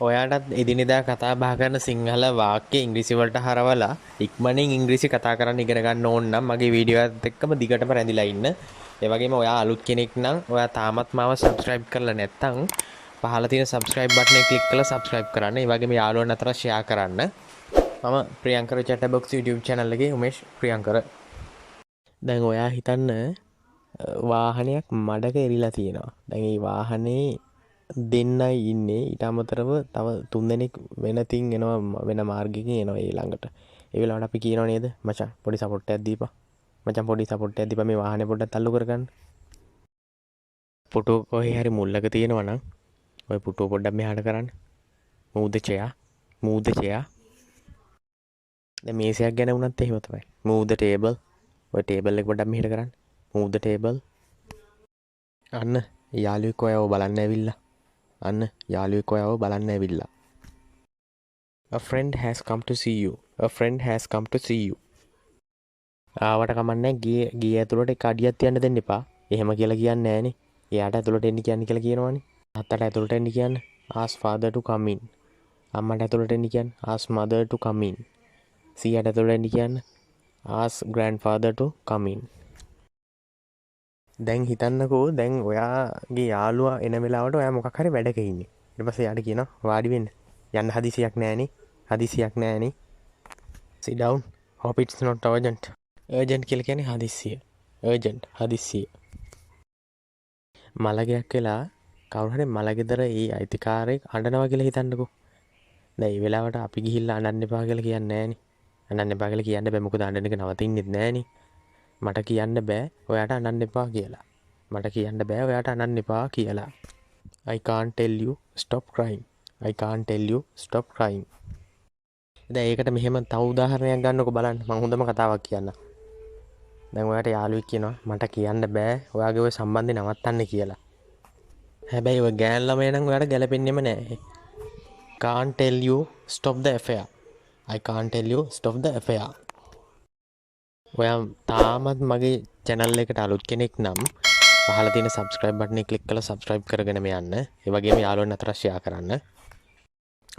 ඔයාටත් එදිනෙදා කතා බහ කරන සිංහල වාක්‍ය ඉංග්‍රීසි වලට හරවලා ඉක්මනින් ඉංග්‍රීසි කතා කරන්න ඉගෙන ගන්න ඕන නම් මගේ වීඩියෝ එකත් එක්කම දිගටම රැඳිලා ඉන්න. ඒ වගේම ඔයා අලුත් කෙනෙක් නම් ඔයා තාමත් මාව subscribe කරලා නැත්නම් පහළ තියෙන subscribe button එක click කරලා subscribe කරන්න. ඒ වගේම යාළුවන් අතර share කරන්න. මම ප්‍රියංකර chatbox YouTube channel එකේ උමේෂ් ප්‍රියංකර. දැන් ඔයා හිතන්න වාහනයක් මඩක එරිලා තියෙනවා. දැන් මේ වාහනේ දෙන්නයි ඉන්නේ. ඊට අමතරව තව තුන් දෙනෙක් වෙනතින් එනවා වෙන මාර්ගයකින් එනවා ඒ ළඟට. ඒ වෙලාවට අපි කියනව නේද? මචං පොඩි සපෝට් එකක් දීපන්. මචං පොඩි සපෝට් එකක් දීපන් මේ වාහනේ පොඩ්ඩක් තල්ලු කරගන්න. පුටුව කොහේ හරි මුල්ලක තියෙනවා නම් ඔය පුටුව පොඩ්ඩක් මෙහාට කරන්න. move the chair. move the chair. දැන් මේසයක් ගැන වුණත් එහෙම තමයි. move the table. ඔය ටේබල් එක පොඩ්ඩක් මෙහෙට කරන්න. move the table. අන්න යාළුවෙක් ඔයව බලන්න ඇවිල්ලා. අන්න යාළුවෙක් ඔයව බලන්න ඇවිල්ලා. A friend has come to see you. A friend has come to see you. ආවට කමන්නේ ගේ ඇතුළට එක අඩියක් තියන්න දෙන්න එපා. එහෙම කියලා කියන්නේ නෑනේ. එයාට ඇතුළට එන්න කියන්නේ කියලා කියනවනේ. තාත්තට ඇතුළට එන්න කියන්නේ ask father to come in. අම්මට ඇතුළට එන්න කියන්නේ ask mother to come in. සීයාට ඇතුළට එන්න කියන්නේ ask grandfather to come in. දැන් හිතන්නකෝ දැන් ඔයාගේ යාළුවා එන වෙලාවට ඔයා මොකක් හරි වැඩක ඉන්නේ. ඊට පස්සේ යාට කියනවා වාඩි වෙන්න. යන්න හදිසියක් නෑනේ. හදිසියක් නෑනේ. Sit down. Hope it's not urgent. Urgent කියලා කියන්නේ හදිසිය. Urgent හදිසිය. මලගයක් වෙලා කවුරු හරි මලගෙදර ඒ අයිතිකාරයෙක් අඬනවා කියලා හිතන්නකෝ. දැන් මේ වෙලාවට අපි ගිහිල්ලා අඬන්න එපා කියලා කියන්නේ නෑනේ. අඬන්න එපා කියලා කියන්න බෑ මොකද අඬන එක නවතින්නෙත් නෑනේ. මට කියන්න බෑ ඔයාට අඬන්න එපා කියලා. මට කියන්න බෑ ඔයාට අඬන්න එපා කියලා. I can't tell you stop crying. I can't tell you stop crying. දැන් ඒකට මෙහෙම තව උදාහරණයක් ගන්නකො බලන්න. මම හොඳම කතාවක් කියන්නම්. දැන් ඔයාට යාළුවෙක් කියනවා මට කියන්න බෑ ඔයාගේ ওই සම්බන්ධය නවත්තන්න කියලා. හැබැයි ඔය ගෑන් ළමයා නම් ඔයාට ගැලපෙන්නෙම නෑ. Can't tell you stop the affair. I can't tell you stop the affair. ඔයා තාමත් මගේ channel එකට අලුත් කෙනෙක් නම් පහළ තියෙන subscribe button එක click කරලා subscribe කරගෙන යන්න. ඒ වගේම යාළුවන් අතර share කරන්න.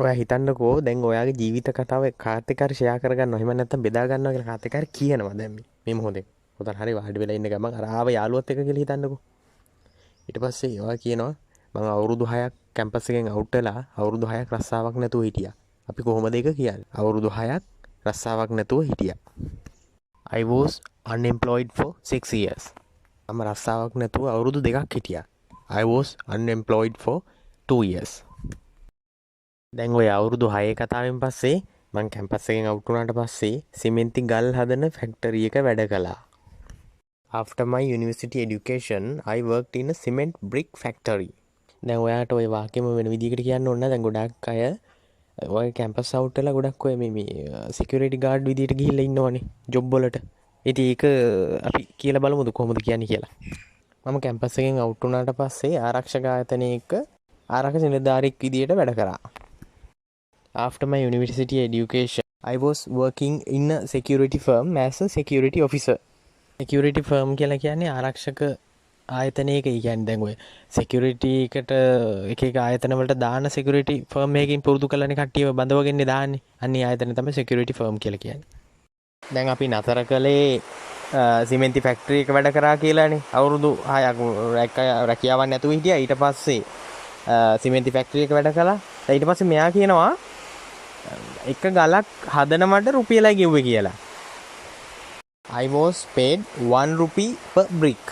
ඔයා හිතන්නකෝ දැන් ඔයාගේ ජීවිත කතාව කාත් එක්ක හරි share කරගන්නවා. එහෙම නැත්නම් බෙදා ගන්නවා කියලා කාත් එක්ක හරි කියනවා දැන් මේ මොහොතේ. උතන හරි වාඩි වෙලා ඉන්න ගමන් අර ආව යාළුවත් එක්ක කියලා හිතන්නකෝ. ඊට පස්සේ ඔයා කියනවා මම අවුරුදු 6ක් කැම්පස් එකෙන් අවුට් වෙලා අවුරුදු 6ක් රස්සාවක් නැතුව හිටියා. අපි කොහොමද ඒක කියන්නේ? අවුරුදු 6ක් රස්සාවක් නැතුව හිටියා. I was unemployed for 6 years. මම රස්සාවක් නැතුව අවුරුදු 2ක් හිටියා. I was unemployed for 2 years. දැන් ඔය අවුරුදු 6 කතාවෙන් පස්සේ මම කැම්පස් එකෙන් අවුට් වුණාට පස්සේ සිමෙන්ති ගල් හදන ෆැක්ටරි එක වැඩ කළා. After my university education, I worked in a cement brick factory. දැන් ඔයාට ওই වාක්‍යෙම වෙන විදිහකට කියන්න ඕන නැහැ. දැන් ගොඩක් අය ඔය කැම්පස් අවුට් වෙලා ගොඩක් ඔය මේ සිකියුරිටි ගාඩ් විදිහට ගිහිල්ලා ඉන්නවනේ ජොබ් වලට. ඉතින් ඒක අපි කියලා බලමුද කොහොමද කියන්නේ කියලා. මම කැම්පස් එකෙන් අවුට් වුණාට පස්සේ ආරක්ෂක ආයතනයක ආරක්ෂක නිලධාරියෙක් විදිහට වැඩ කරා. After my university education, I was working in a security firm as a security officer. Security firm කියලා කියන්නේ ආරක්ෂක ආයතනයක. ඒ කියන්නේ දැන් ඔය security එකට එක එක ආයතන වලට දාන security firm එකකින් පුරුදු කරලානේ කට්ටියව බඳවගෙන්නේ දාන්නේ. අන්නේ ආයතන තමයි security firm කියලා කියන්නේ. දැන් අපි නතර කළේ සිමෙන්ති ෆැක්ටරි එක වැඩ කරා කියලානේ. අවුරුදු 6ක් රැකියාවක් නැතුව හිටියා. ඊට පස්සේ සිමෙන්ති ෆැක්ටරි එක වැඩ කළා. ඊට පස්සේ මෙයා කියනවා එක ගලක් හදන මට රුපියලයි ගෙව්වේ කියලා. I was paid 1 rupee per brick.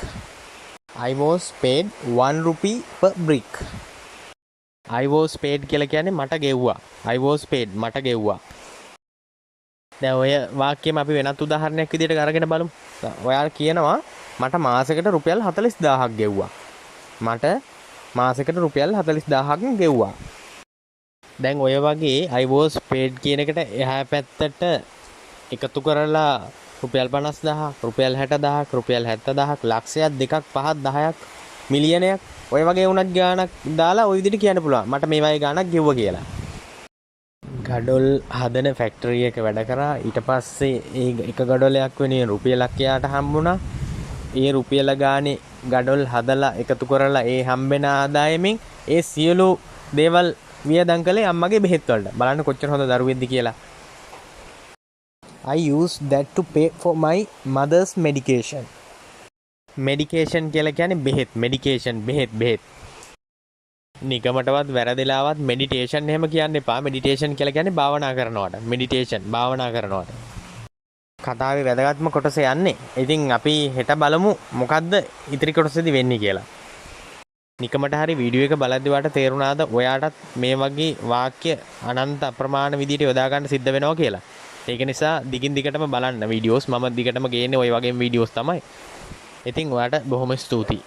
I was paid 1 rupee per brick. I was paid කියලා කියන්නේ මට ගෙව්වා. I was paid මට ගෙව්වා. දැන් ඔය වාක්‍යෙම අපි වෙනත් උදාහරණයක් විදිහට අරගෙන බලමු. ඔයා කියනවා මට මාසෙකට රුපියල් 40000ක් ගෙව්වා. මට මාසෙකට රුපියල් 40000ක් ගෙව්වා. දැන් ඔය වගේ I was paid කියන එකට එහා පැත්තට එකතු කරලා රුපියල් 50000ක්, රුපියල් 60000ක්, රුපියල් 70000ක්, ලක්ෂයක්, දෙකක්, පහක්, 10ක්, මිලියනයක් ඔය වගේ උනත් ගාණක් දාලා ওই විදිහට කියන්න පුළුවන්. මට මේ වගේ ගාණක් ගෙව්වා කියලා. ගඩොල් හදන ෆැක්ටරි එක වැඩ කරා. ඊට පස්සේ ඒ එක ගඩොලයක් වෙනුවෙන් රුපියලක් එයාට හම්බුණා. ඒ රුපියල ගානේ ගඩොල් හදලා එකතු කරලා ඒ හම්බෙන ආදායමෙන් ඒ සියලු දේවල් වියදම් කළේ අම්මගේ බෙහෙත් වලට. බලන්න කොච්චර හොඳ දරුවෙක්ද කියලා. I use that to pay for my mother's medication. Medication කියලා කියන්නේ බෙහෙත්. Medication බෙහෙත්. නිකමටවත් වැරදිලාවත් මෙඩිටේෂන් එහෙම කියන්න එපා. මෙඩිටේෂන් කියලා කියන්නේ භාවනා කරනවට. මෙඩිටේෂන් භාවනා කරනවට. කතාවේ වැදගත්ම කොටස යන්නේ. ඉතින් අපි හෙට බලමු මොකද්ද ඉතිරි කොටසේදී වෙන්නේ කියලා. නිකමට හරි වීඩියෝ එක බලද්දි වාට තේරුණාද ඔයාටත් මේ වගේ වාක්‍ය අනන්ත අප්‍රමාණ විදිහට යොදා ගන්න සිද්ධ වෙනවා කියලා. ඒක නිසා දිගින් දිගටම බලන්න වීඩියෝස්. මම දිගටම ගේන්නේ ওই වගේම වීඩියෝස් තමයි. ඉතින් ඔයාට බොහොම ස්තුතියි.